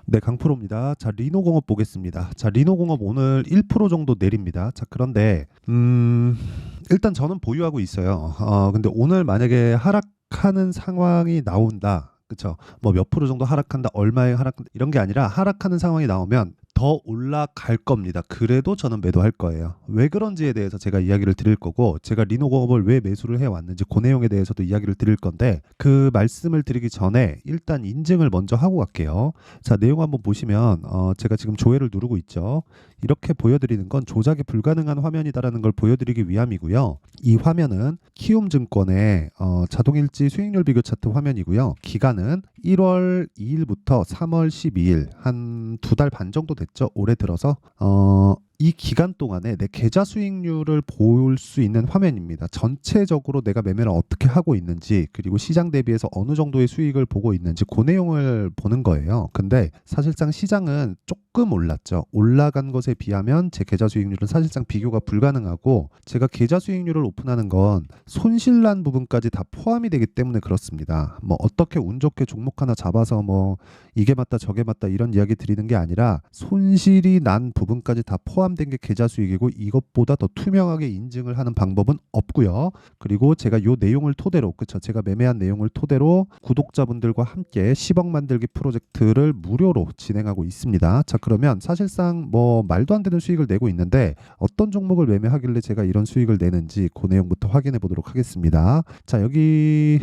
네, 강프로입니다. 자, 리노공업 보겠습니다. 자, 리노공업 오늘 1% 정도 내립니다. 자, 그런데 일단 저는 보유하고 있어요. 근데 오늘 만약에 하락하는 상황이 나온다. 그쵸? 뭐 몇 프로 정도 하락한다, 얼마에 하락한다 이런 게 아니라 하락하는 상황이 나오면 더 올라갈 겁니다. 그래도 저는 매도할 거예요. 왜 그런지에 대해서 제가 이야기를 드릴 거고, 제가 리노공업을 왜 매수를 해왔는지 그 내용에 대해서도 이야기를 드릴 건데, 그 말씀을 드리기 전에 일단 인증을 먼저 하고 갈게요. 자, 내용 한번 보시면 제가 지금 조회를 누르고 있죠. 이렇게 보여드리는 건 조작이 불가능한 화면이다라는 걸 보여드리기 위함이고요. 이 화면은 키움증권의 자동일지 수익률 비교 차트 화면이고요. 기간은 1월 2일부터 3월 12일 한 2달 반 정도 됐죠. 올해 들어서 이 기간 동안에 내 계좌 수익률을 볼 수 있는 화면입니다. 전체적으로 내가 매매를 어떻게 하고 있는지, 그리고 시장 대비해서 어느 정도의 수익을 보고 있는지 그 내용을 보는 거예요. 근데 사실상 시장은 조금 올랐죠. 올라간 것에 비하면 제 계좌 수익률은 사실상 비교가 불가능하고, 제가 계좌 수익률을 오픈하는 건 손실난 부분까지 다 포함이 되기 때문에 그렇습니다. 뭐 어떻게 운 좋게 종목 하나 잡아서 뭐 이게 맞다 저게 맞다 이런 이야기 드리는 게 아니라, 손실이 난 부분까지 다 포함된 게 계좌 수익이고, 이것보다 더 투명하게 인증을 하는 방법은 없고요. 그리고 제가 요 내용을 토대로, 그쵸, 제가 매매한 내용을 토대로 구독자분들과 함께 10억 만들기 프로젝트를 무료로 진행하고 있습니다. 자, 그러면 사실상 뭐 말도 안 되는 수익을 내고 있는데, 어떤 종목을 매매하길래 제가 이런 수익을 내는지 그 내용부터 확인해 보도록 하겠습니다. 자, 여기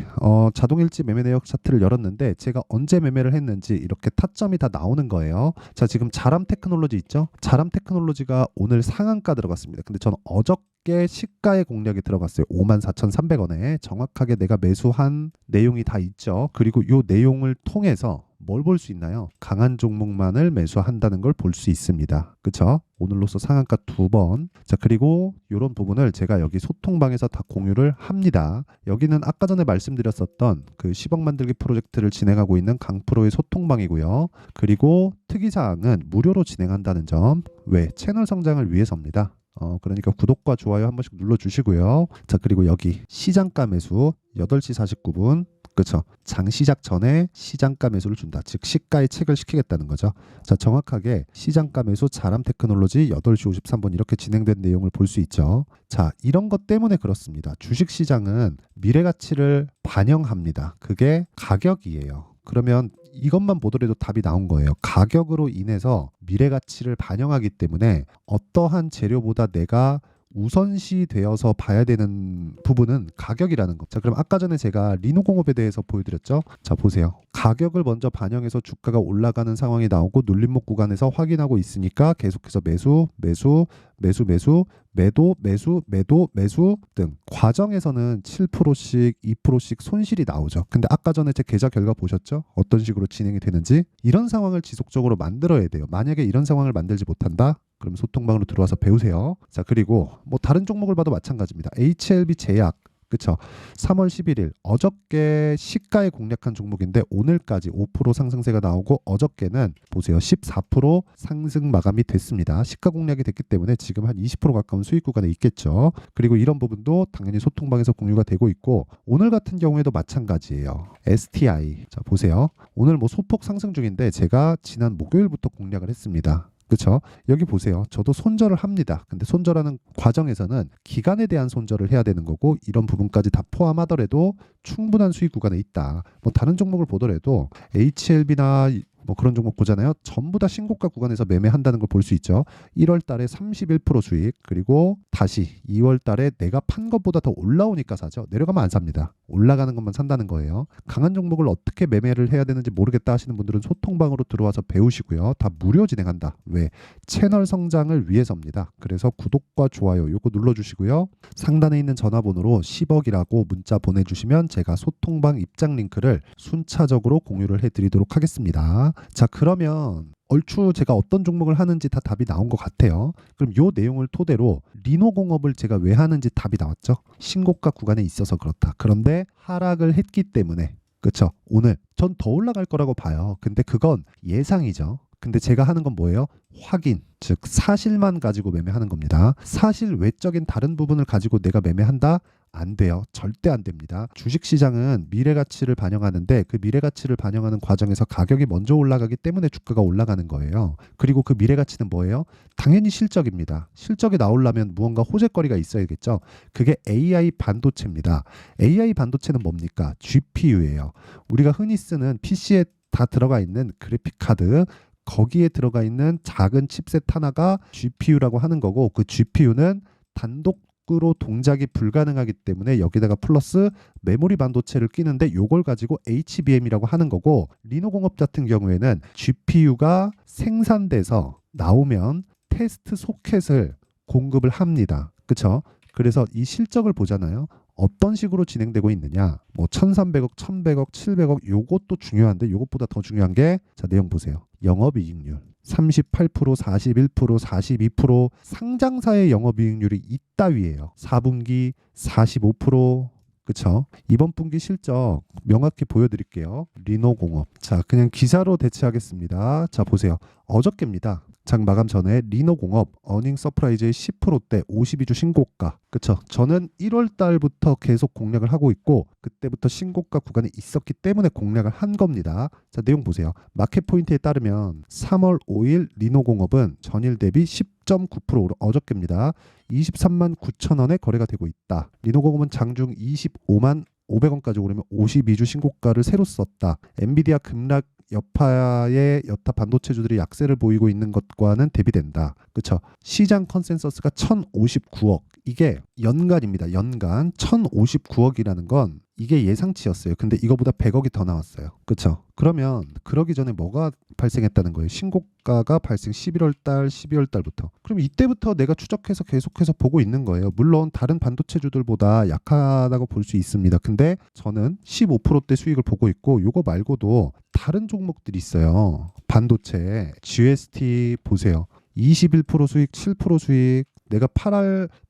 자동일지 매매 내역 차트를 열었는데, 제가 언제 매매를 했는지 이렇게 타점이 다 나오는 거예요. 자, 지금 자람 테크놀로지 있죠? 자람 테크놀로지가 오늘 상한가 들어갔습니다. 근데 저는 어저께 시가의 공략이 들어갔어요. 54,300원에 정확하게 내가 매수한 내용이 다 있죠. 그리고 이 내용을 통해서 뭘 볼 수 있나요? 강한 종목만을 매수한다는 걸 볼 수 있습니다. 그쵸? 오늘로써 상한가 2번. 자, 그리고 이런 부분을 제가 여기 소통방에서 다 공유를 합니다. 여기는 아까 전에 말씀드렸었던 그 10억 만들기 프로젝트를 진행하고 있는 강프로의 소통방이고요. 그리고 특이사항은 무료로 진행한다는 점. 왜? 채널 성장을 위해서입니다. 그러니까 구독과 좋아요 한 번씩 눌러주시고요. 자, 그리고 여기 시장가 매수 8시 49분. 그렇죠. 장 시작 전에 시장가 매수를 준다. 즉 시가에 체크를 시키겠다는 거죠. 자, 정확하게 시장가 매수 자람 테크놀로지 8시 53분 이렇게 진행된 내용을 볼 수 있죠. 자, 이런 것 때문에 그렇습니다. 주식 시장은 미래 가치를 반영합니다. 그게 가격이에요. 그러면 이것만 보더라도 답이 나온 거예요. 가격으로 인해서 미래 가치를 반영하기 때문에 어떠한 재료보다 내가 우선시 되어서 봐야 되는 부분은 가격이라는 거. 자, 그럼 아까 전에 제가 리노공업에 대해서 보여드렸죠. 자, 보세요. 가격을 먼저 반영해서 주가가 올라가는 상황이 나오고 눌림목 구간에서 확인하고 있으니까 계속해서 매수, 매수, 매수, 매수, 매도, 매수, 매도, 매수 등 과정에서는 7%씩, 2%씩 손실이 나오죠. 근데 아까 전에 제 계좌 결과 보셨죠? 어떤 식으로 진행이 되는지. 이런 상황을 지속적으로 만들어야 돼요. 만약에 이런 상황을 만들지 못한다? 그럼 소통방으로 들어와서 배우세요. 자, 그리고 뭐 다른 종목을 봐도 마찬가지입니다. HLB 제약, 그쵸? 3월 11일 어저께 시가에 공략한 종목인데 오늘까지 5% 상승세가 나오고, 어저께는 보세요. 14% 상승 마감이 됐습니다. 시가 공략이 됐기 때문에 지금 한 20% 가까운 수익 구간에 있겠죠. 그리고 이런 부분도 당연히 소통방에서 공유가 되고 있고, 오늘 같은 경우에도 마찬가지예요. STI. 자, 보세요. 오늘 뭐 소폭 상승 중인데 제가 지난 목요일부터 공략을 했습니다. 그렇죠? 여기 보세요. 저도 손절을 합니다. 근데 손절하는 과정에서는 기간에 대한 손절을 해야 되는 거고, 이런 부분까지 다 포함하더라도 충분한 수익 구간에 있다. 뭐 다른 종목을 보더라도 HLB나 뭐 그런 종목 보잖아요. 전부 다 신고가 구간에서 매매한다는 걸 볼 수 있죠. 1월 달에 31% 수익, 그리고 다시 2월 달에 내가 판 것보다 더 올라오니까 사죠. 내려가면 안 삽니다. 올라가는 것만 산다는 거예요. 강한 종목을 어떻게 매매를 해야 되는지 모르겠다 하시는 분들은 소통방으로 들어와서 배우시고요. 다 무료 진행한다. 왜? 채널 성장을 위해서입니다. 그래서 구독과 좋아요 요거 눌러주시고요. 상단에 있는 전화번호로 10억이라고 문자 보내주시면 제가 소통방 입장 링크를 순차적으로 공유를 해드리도록 하겠습니다. 자, 그러면 얼추 제가 어떤 종목을 하는지 다 답이 나온 것 같아요. 그럼 요 내용을 토대로 리노공업을 제가 왜 하는지 답이 나왔죠. 신고가 구간에 있어서 그렇다. 그런데 하락을 했기 때문에, 그렇죠? 오늘 전 더 올라갈 거라고 봐요. 근데 그건 예상이죠. 근데 제가 하는 건 뭐예요? 확인, 즉 사실만 가지고 매매하는 겁니다. 사실 외적인 다른 부분을 가지고 내가 매매한다? 안 돼요. 절대 안 됩니다. 주식시장은 미래가치를 반영하는데 그 미래가치를 반영하는 과정에서 가격이 먼저 올라가기 때문에 주가가 올라가는 거예요. 그리고 그 미래가치는 뭐예요? 당연히 실적입니다. 실적이 나오려면 무언가 호재거리가 있어야겠죠. 그게 AI 반도체입니다. AI 반도체는 뭡니까? GPU예요. 우리가 흔히 쓰는 PC에 다 들어가 있는 그래픽 카드, 거기에 들어가 있는 작은 칩셋 하나가 GPU라고 하는 거고, 그 GPU는 단독으로 동작이 불가능하기 때문에 여기다가 플러스 메모리 반도체를 끼는데 요걸 가지고 HBM이라고 하는 거고, 리노공업 같은 경우에는 GPU가 생산돼서 나오면 테스트 소켓을 공급을 합니다. 그쵸? 그래서 이 실적을 보잖아요. 어떤 식으로 진행되고 있느냐, 뭐 1300억, 1100억, 700억, 요것도 중요한데 요것보다 더 중요한 게, 자, 내용 보세요. 영업이익률 38%, 41%, 42%, 상장사의 영업이익률이 이따위예요. 4분기 45%. 그쵸? 이번 분기 실적 명확히 보여드릴게요. 리노공업. 자, 그냥 기사로 대체하겠습니다. 자, 보세요. 어저께입니다. 장 마감 전에 리노공업 어닝 서프라이즈의 10%대 52주 신고가. 그쵸? 저는 1월 달부터 계속 공략을 하고 있고 그때부터 신고가 구간에 있었기 때문에 공략을 한 겁니다. 자, 내용 보세요. 마켓 포인트에 따르면 3월 5일 리노공업은 전일 대비 10.9%로 어저께입니다. 23만 9천 원에 거래가 되고 있다. 리노공업은 장중 25만 500원까지 오르면 52주 신고가를 새로 썼다. 엔비디아 급락 여파의 여타 반도체주들이 약세를 보이고 있는 것과는 대비된다. 그렇죠? 시장 컨센서스가 1,059억. 이게 연간입니다. 연간 1,059억이라는 건 이게 예상치였어요. 근데 이거보다 100억이 더 나왔어요. 그렇죠? 그러면 그러기 전에 뭐가 발생했다는 거예요? 신고가가 발생 11월 달, 12월 달부터. 그럼 이때부터 내가 추적해서 계속해서 보고 있는 거예요. 물론 다른 반도체주들보다 약하다고 볼 수 있습니다. 근데 저는 15%대 수익을 보고 있고 요거 말고도 다른 종목들이 있어요. 반도체, GST 보세요. 21% 수익, 7% 수익. 내가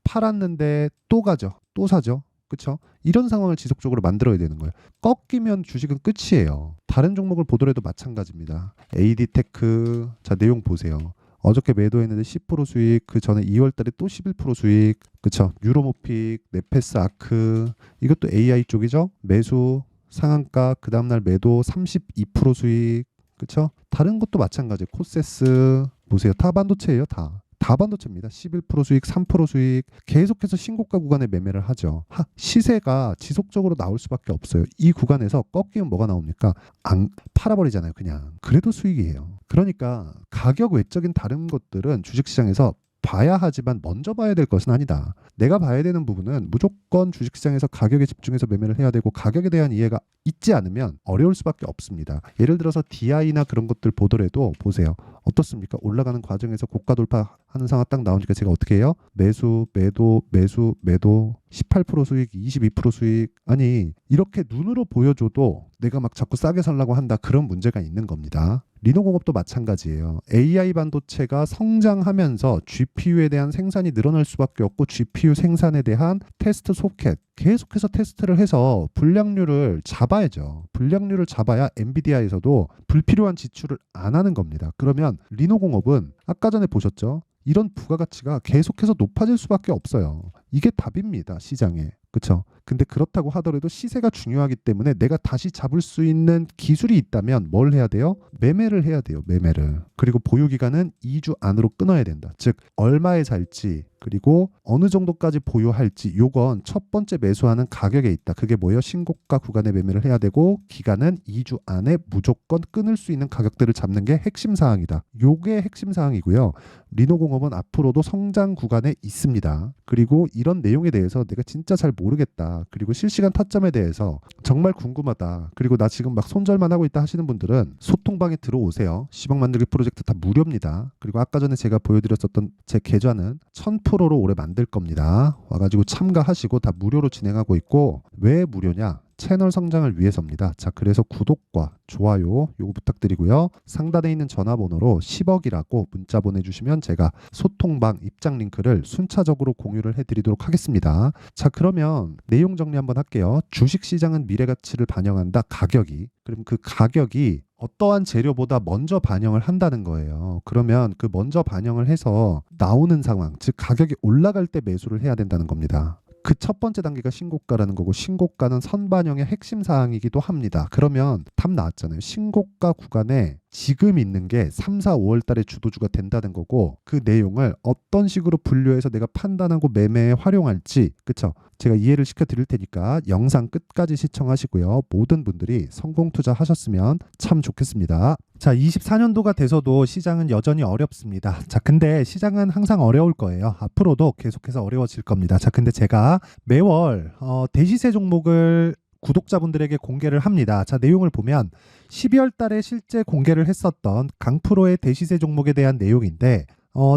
팔았는데 또 가죠. 또 사죠. 그렇죠? 이런 상황을 지속적으로 만들어야 되는 거예요. 꺾이면 주식은 끝이에요. 다른 종목을 보더라도 마찬가지입니다. AD테크, 자, 내용 보세요. 어저께 매도했는데 10% 수익, 그 전에 2월 달에 또 11% 수익. 그렇죠? 유로모픽, 네페스 아크, 이것도 AI 쪽이죠? 매수, 상한가, 그 다음날 매도 32% 수익. 그렇죠? 다른 것도 마찬가지. 코세스 보세요. 다 반도체예요. 다 반도체입니다. 11% 수익, 3% 수익. 계속해서 신고가 구간에 매매를 하죠. 시세가 지속적으로 나올 수밖에 없어요. 이 구간에서 꺾이면 뭐가 나옵니까? 안 팔아버리잖아요. 그냥. 그래도 수익이에요. 그러니까 가격 외적인 다른 것들은 주식시장에서 봐야 하지만 먼저 봐야 될 것은 아니다. 내가 봐야 되는 부분은 무조건 주식시장에서 가격에 집중해서 매매를 해야 되고, 가격에 대한 이해가 있지 않으면 어려울 수밖에 없습니다. 예를 들어서 DI나 그런 것들 보더라도 보세요. 어떻습니까? 올라가는 과정에서 고가 돌파하는 상황 딱 나오니까 제가 어떻게 해요? 매수, 매도, 매수, 매도. 18% 수익, 22% 수익. 아니, 이렇게 눈으로 보여줘도 내가 막 자꾸 싸게 살라고 한다. 그런 문제가 있는 겁니다. 리노공업도 마찬가지예요. AI 반도체가 성장하면서 GPU에 대한 생산이 늘어날 수밖에 없고, GPU 생산에 대한 테스트 소켓 계속해서 테스트를 해서 불량률을 잡아야죠. 불량률을 잡아야 엔비디아에서도 불필요한 지출을 안 하는 겁니다. 그러면 리노공업은 아까 전에 보셨죠? 이런 부가가치가 계속해서 높아질 수밖에 없어요. 이게 답입니다. 시장에. 그렇죠? 근데 그렇다고 하더라도 시세가 중요하기 때문에 내가 다시 잡을 수 있는 기술이 있다면 뭘 해야 돼요? 매매를 해야 돼요. 매매를. 그리고 보유기간은 2주 안으로 끊어야 된다. 즉 얼마에 살지, 그리고 어느 정도까지 보유할지, 요건 첫 번째 매수하는 가격에 있다. 그게 뭐예요? 신고가 구간에 매매를 해야 되고, 기간은 2주 안에 무조건 끊을 수 있는 가격대를 잡는 게 핵심 사항이다. 요게 핵심 사항이고요. 리노공업은 앞으로도 성장 구간에 있습니다. 그리고 이런 내용에 대해서 내가 진짜 잘 모르겠다. 그리고 실시간 타점에 대해서 정말 궁금하다. 그리고 나 지금 막 손절만 하고 있다 하시는 분들은 소통방에 들어오세요. 10억 만들기 프로젝트 다 무료입니다. 그리고 아까 전에 제가 보여드렸었던 제 계좌는 1000%로 올해 만들 겁니다. 와가지고 참가하시고 다 무료로 진행하고 있고, 왜 무료냐? 채널 성장을 위해서입니다. 자, 그래서 구독과 좋아요 요거 부탁드리고요. 상단에 있는 전화번호로 10억이라고 문자 보내주시면 제가 소통방 입장 링크를 순차적으로 공유를 해드리도록 하겠습니다. 자, 그러면 내용 정리 한번 할게요. 주식시장은 미래가치를 반영한다. 가격이. 그럼 그 가격이 어떠한 재료보다 먼저 반영을 한다는 거예요. 그러면 그 먼저 반영을 해서 나오는 상황, 즉 가격이 올라갈 때 매수를 해야 된다는 겁니다. 그 첫 번째 단계가 신고가라는 거고 신고가는 선반영의 핵심 사항이기도 합니다. 그러면 답 나왔잖아요. 신고가 구간에 지금 있는 게 3, 4, 5월 달에 주도주가 된다는 거고 그 내용을 어떤 식으로 분류해서 내가 판단하고 매매에 활용할지 그쵸? 제가 이해를 시켜 드릴 테니까 영상 끝까지 시청하시고요. 모든 분들이 성공 투자하셨으면 참 좋겠습니다. 자, 24년도가 돼서도 시장은 여전히 어렵습니다. 자, 근데 시장은 항상 어려울 거예요. 앞으로도 계속해서 어려워질 겁니다. 자, 근데 제가 매월 대시세 종목을 구독자분들에게 공개를 합니다. 자, 내용을 보면 12월 달에 실제 공개를 했었던 강프로의 대시세 종목에 대한 내용인데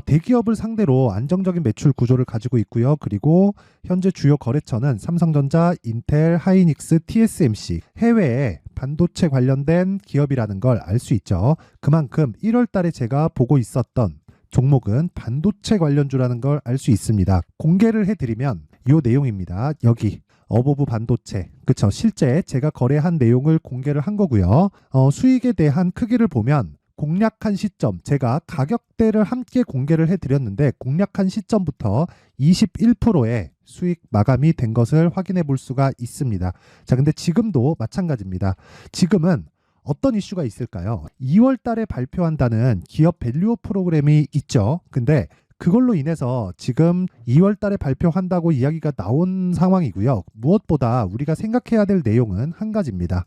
대기업을 상대로 안정적인 매출 구조를 가지고 있고요. 그리고 현재 주요 거래처는 삼성전자, 인텔, 하이닉스, TSMC, 해외에 반도체 관련된 기업이라는 걸 알 수 있죠. 그만큼 1월 달에 제가 보고 있었던 종목은 반도체 관련주라는 걸 알 수 있습니다. 공개를 해드리면 이 내용입니다. 여기 어보브 반도체, 그쵸? 실제 제가 거래한 내용을 공개를 한 거고요. 수익에 대한 크기를 보면 공략한 시점, 제가 가격대를 함께 공개를 해드렸는데 공략한 시점부터 21%의 수익 마감이 된 것을 확인해 볼 수가 있습니다. 자, 근데 지금도 마찬가지입니다. 지금은 어떤 이슈가 있을까요? 2월 달에 발표한다는 기업 밸류업 프로그램이 있죠. 근데 그걸로 인해서 지금 2월 달에 발표한다고 이야기가 나온 상황이고요. 무엇보다 우리가 생각해야 될 내용은 한 가지입니다.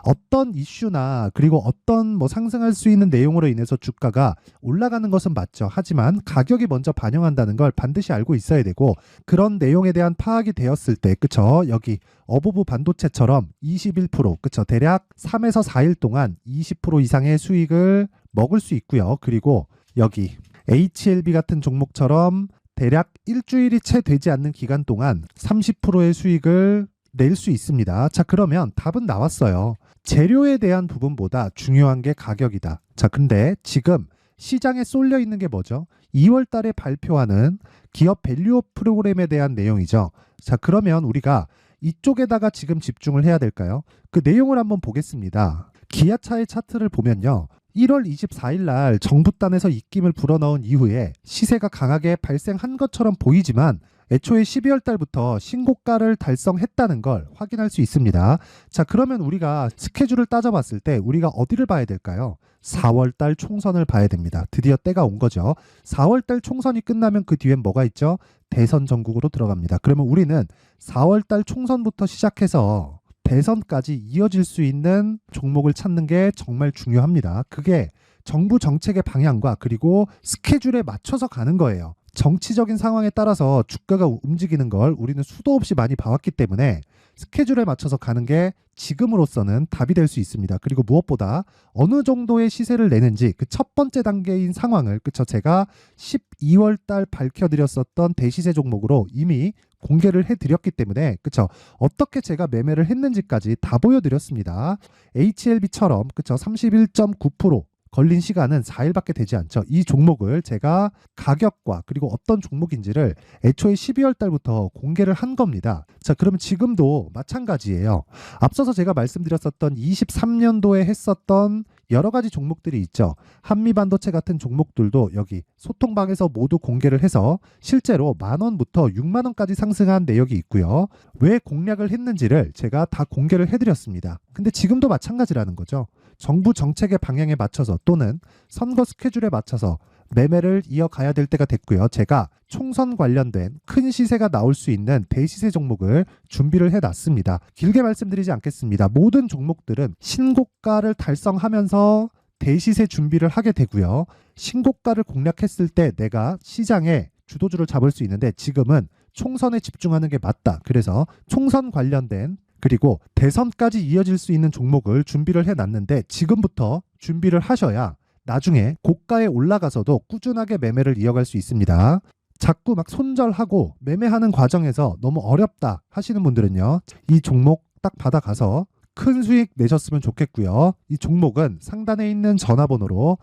어떤 이슈나 그리고 어떤 상승할 수 있는 내용으로 인해서 주가가 올라가는 것은 맞죠. 하지만 가격이 먼저 반영한다는 걸 반드시 알고 있어야 되고 그런 내용에 대한 파악이 되었을 때 그쵸? 여기 어보브 반도체처럼 21% 그쵸? 대략 3에서 4일 동안 20% 이상의 수익을 먹을 수 있고요. 그리고 여기 HLB 같은 종목처럼 대략 일주일이 채 되지 않는 기간 동안 30%의 수익을 낼 수 있습니다. 자, 그러면 답은 나왔어요. 재료에 대한 부분보다 중요한 게 가격이다. 자, 근데 지금 시장에 쏠려 있는 게 뭐죠? 2월 달에 발표하는 기업 밸류업 프로그램에 대한 내용이죠. 자, 그러면 우리가 이쪽에다가 지금 집중을 해야 될까요? 그 내용을 한번 보겠습니다. 기아차의 차트를 보면요. 1월 24일 날 정부단에서 입김을 불어넣은 이후에 시세가 강하게 발생한 것처럼 보이지만 애초에 12월 달부터 신고가를 달성했다는 걸 확인할 수 있습니다. 자, 그러면 우리가 스케줄을 따져봤을 때 우리가 어디를 봐야 될까요? 4월 달 총선을 봐야 됩니다. 드디어 때가 온 거죠. 4월 달 총선이 끝나면 그 뒤엔 뭐가 있죠? 대선 전국으로 들어갑니다. 그러면 우리는 4월 달 총선부터 시작해서 대선까지 이어질 수 있는 종목을 찾는 게 정말 중요합니다. 그게 정부 정책의 방향과 그리고 스케줄에 맞춰서 가는 거예요. 정치적인 상황에 따라서 주가가 움직이는 걸 우리는 수도 없이 많이 봐왔기 때문에 스케줄에 맞춰서 가는 게 지금으로서는 답이 될 수 있습니다. 그리고 무엇보다 어느 정도의 시세를 내는지 그 첫 번째 단계인 상황을 그쵸? 제가 12월 달 밝혀드렸었던 대시세 종목으로 이미 공개를 해드렸기 때문에 그쵸? 어떻게 제가 매매를 했는지까지 다 보여드렸습니다. HLB처럼 그쵸? 31.9% 걸린 시간은 4일밖에 되지 않죠. 이 종목을 제가 가격과 그리고 어떤 종목인지를 애초에 12월 달부터 공개를 한 겁니다. 자, 그러면 지금도 마찬가지예요. 앞서서 제가 말씀드렸었던 23년도에 했었던 여러 가지 종목들이 있죠. 한미반도체 같은 종목들도 여기 소통방에서 모두 공개를 해서 실제로 10,000원부터 60,000원까지 상승한 내역이 있고요. 왜 공략을 했는지를 제가 다 공개를 해드렸습니다. 근데 지금도 마찬가지라는 거죠. 정부 정책의 방향에 맞춰서 또는 선거 스케줄에 맞춰서 매매를 이어가야 될 때가 됐고요. 제가 총선 관련된 큰 시세가 나올 수 있는 대시세 종목을 준비를 해놨습니다. 길게 말씀드리지 않겠습니다. 모든 종목들은 신고가를 달성하면서 대시세 준비를 하게 되고요. 신고가를 공략했을 때 내가 시장에 주도주를 잡을 수 있는데 지금은 총선에 집중하는 게 맞다. 그래서 총선 관련된 그리고 대선까지 이어질 수 있는 종목을 준비를 해놨는데 지금부터 준비를 하셔야 나중에 고가에 올라가서도 꾸준하게 매매를 이어갈 수 있습니다. 자꾸 막 손절하고 매매하는 과정에서 너무 어렵다 하시는 분들은요. 이 종목 딱 받아가서 큰 수익 내셨으면 좋겠고요. 이 종목은 상단에 있는 전화번호로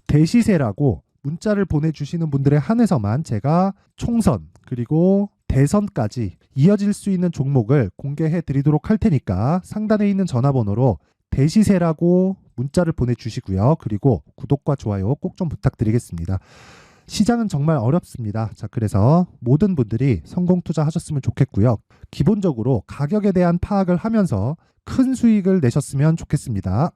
대시세라고 문자를 보내주시는 분들에 한해서만 제가 총선 그리고 대선까지 이어질 수 있는 종목을 공개해 드리도록 할 테니까 상단에 있는 전화번호로 대시세라고 문자를 보내주시고요. 그리고 구독과 좋아요 꼭 좀 부탁드리겠습니다. 시장은 정말 어렵습니다. 자, 그래서 모든 분들이 성공 투자하셨으면 좋겠고요. 기본적으로 가격에 대한 파악을 하면서 큰 수익을 내셨으면 좋겠습니다.